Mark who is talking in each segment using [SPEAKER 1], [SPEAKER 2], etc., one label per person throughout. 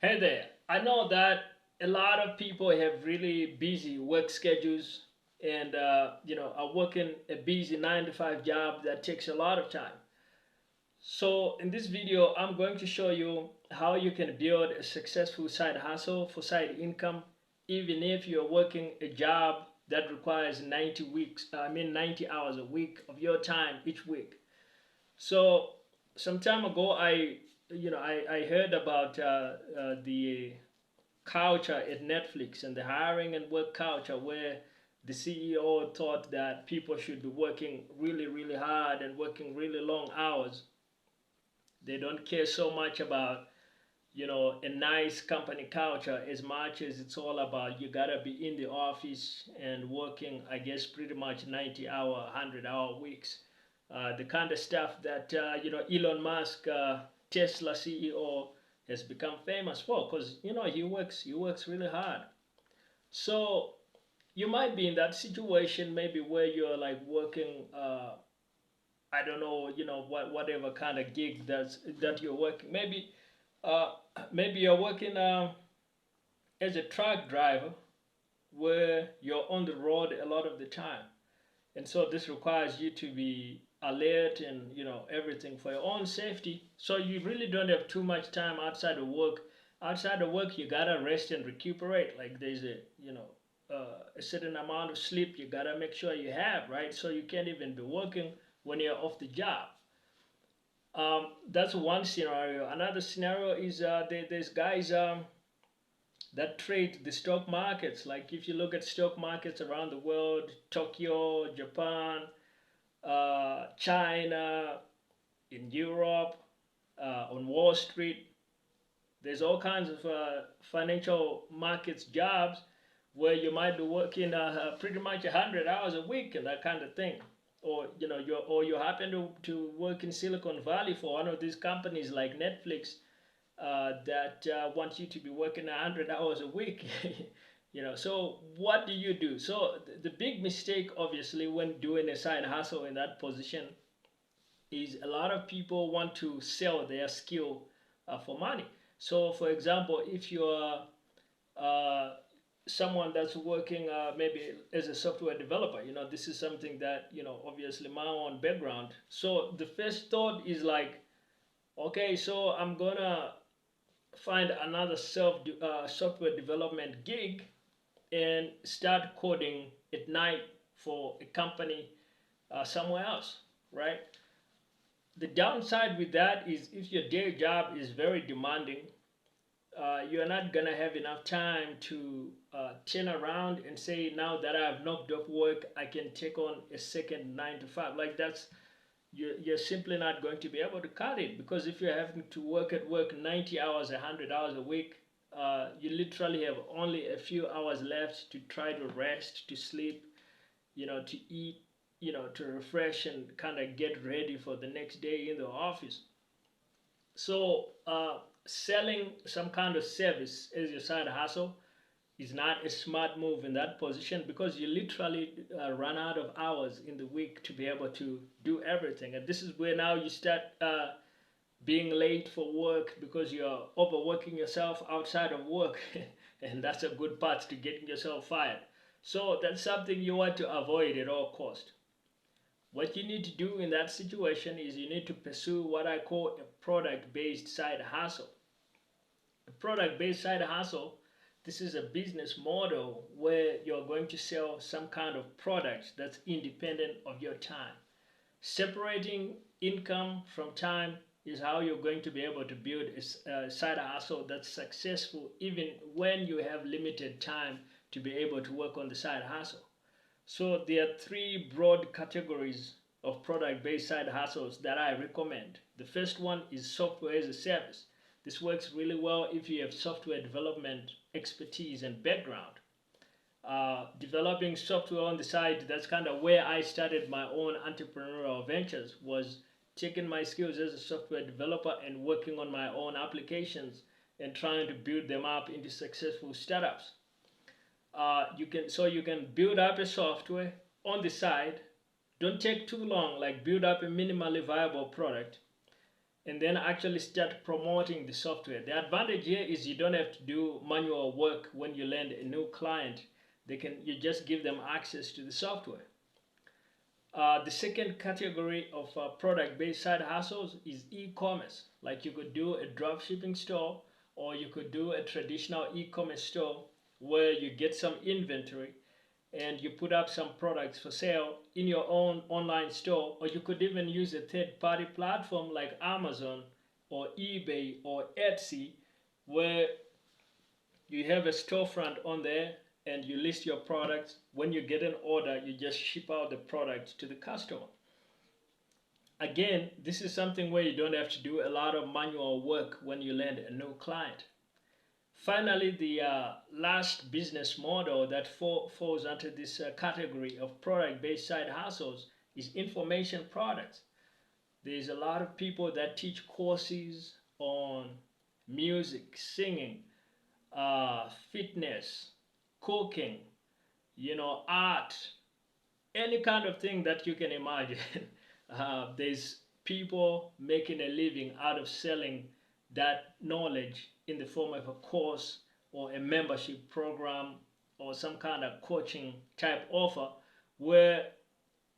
[SPEAKER 1] Hey there. I know that a lot of people have really busy work schedules and are working a busy 9 to 5 job that takes a lot of time. So in this video, I'm going to show you how you can build a successful side hustle for side income, even if you're working a job that requires 90 hours a week of your time each week. So some time ago, I heard about the culture at Netflix and the hiring and work culture where the CEO thought that people should be working really, really hard and working really long hours. They don't care so much about, a nice company culture as much as it's all about you gotta be in the office and working, I guess, pretty much 90-hour, 100-hour weeks. The kind of stuff that, Elon Musk, Tesla CEO, has become famous for because, he works really hard. So you might be in that situation maybe where you're like working, I don't know, whatever kind of gig that you're working. Uh, maybe you're working as a truck driver where you're on the road a lot of the time, and so this requires you to be alert and everything for your own safety. So you really don't have too much time outside of work. Outside of work, you gotta rest and recuperate. Like there's a certain amount of sleep you gotta make sure you have, right? So you can't even be working when you're off the job. That's one scenario. Another scenario is there's guys that trade the stock markets. Like if you look at stock markets around the world, Tokyo, Japan, China, in Europe, on Wall Street, there's all kinds of financial markets jobs where you might be working pretty much 100 hours a week and that kind of thing. Or you happen to work in Silicon Valley for one of these companies like Netflix that wants you to be working 100 hours a week. So what do you do? So the big mistake, obviously, when doing a side hustle in that position is a lot of people want to sell their skill for money. So, for example, if you're uh, someone that's working maybe as a software developer, this is something that, obviously my own background. So the first thought is like, okay, so I'm gonna find another software development gig and start coding at night for a company somewhere else, right? The downside with that is if your day job is very demanding, you're not gonna have enough time to turn around and say, now that I've knocked off work, I can take on a second 9 to 5. Like that's you're simply not going to be able to cut it because if you're having to work at work 90 hours, 100 hours a week, you literally have only a few hours left to try to rest, to sleep, to eat, to refresh and kind of get ready for the next day in the office. So, selling some kind of service as your side hustle is not a smart move in that position because you literally run out of hours in the week to be able to do everything. And this is where now you start being late for work because you're overworking yourself outside of work. And that's a good part to getting yourself fired. So that's something you want to avoid at all cost. What you need to do in that situation is you need to pursue what I call a product-based side hustle. A product-based side hustle, this is a business model where you're going to sell some kind of product that's independent of your time. Separating income from time is how you're going to be able to build a side hustle that's successful even when you have limited time to be able to work on the side hustle. So there are three broad categories of product-based side hustles that I recommend. The first one is software as a service. This works really well if you have software development expertise and background. Developing software on the side, that's kind of where I started my own entrepreneurial ventures, was taking my skills as a software developer and working on my own applications and trying to build them up into successful startups. You can build up a software on the side. Don't take too long, like build up a minimally viable product, and then actually start promoting the software. The advantage here is you don't have to do manual work when you land a new client. You just give them access to the software. The second category of product-based side hustles is e-commerce. Like you could do a drop shipping store, or you could do a traditional e-commerce store where you get some inventory and you put up some products for sale in your own online store, or you could even use a third-party platform like Amazon or eBay or Etsy, where you have a storefront on there and you list your products. When you get an order, you just ship out the product to the customer. Again, this is something where you don't have to do a lot of manual work when you land a new client. Finally, the last business model that falls under this category of product-based side hustles is information products. There's a lot of people that teach courses on music, singing, fitness, cooking, art, any kind of thing that you can imagine. There's people making a living out of selling that knowledge in the form of a course or a membership program or some kind of coaching type offer, where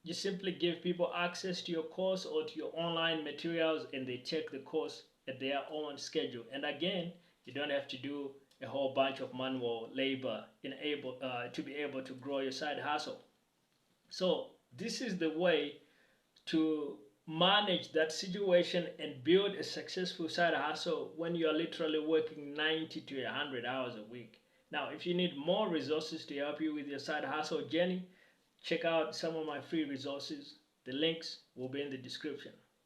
[SPEAKER 1] you simply give people access to your course or to your online materials, and they take the course at their own schedule. And again, you don't have to do a whole bunch of manual labor to be able to grow your side hustle. So this is the way to manage that situation and build a successful side hustle when you are literally working 90 to 100 hours a week. Now, if you need more resources to help you with your side hustle journey, check out some of my free resources. The links will be in the description.